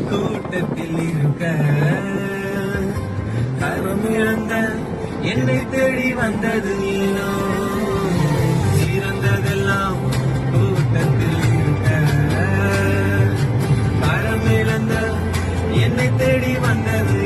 கூட்டத்தில் இருக்க கரம் இழந்த என்னை தேடி வந்தது நீனோ சிறந்ததெல்லாம் கூட்டத்தில் இருக்க கரம் இழந்த என்னை தேடி வந்தது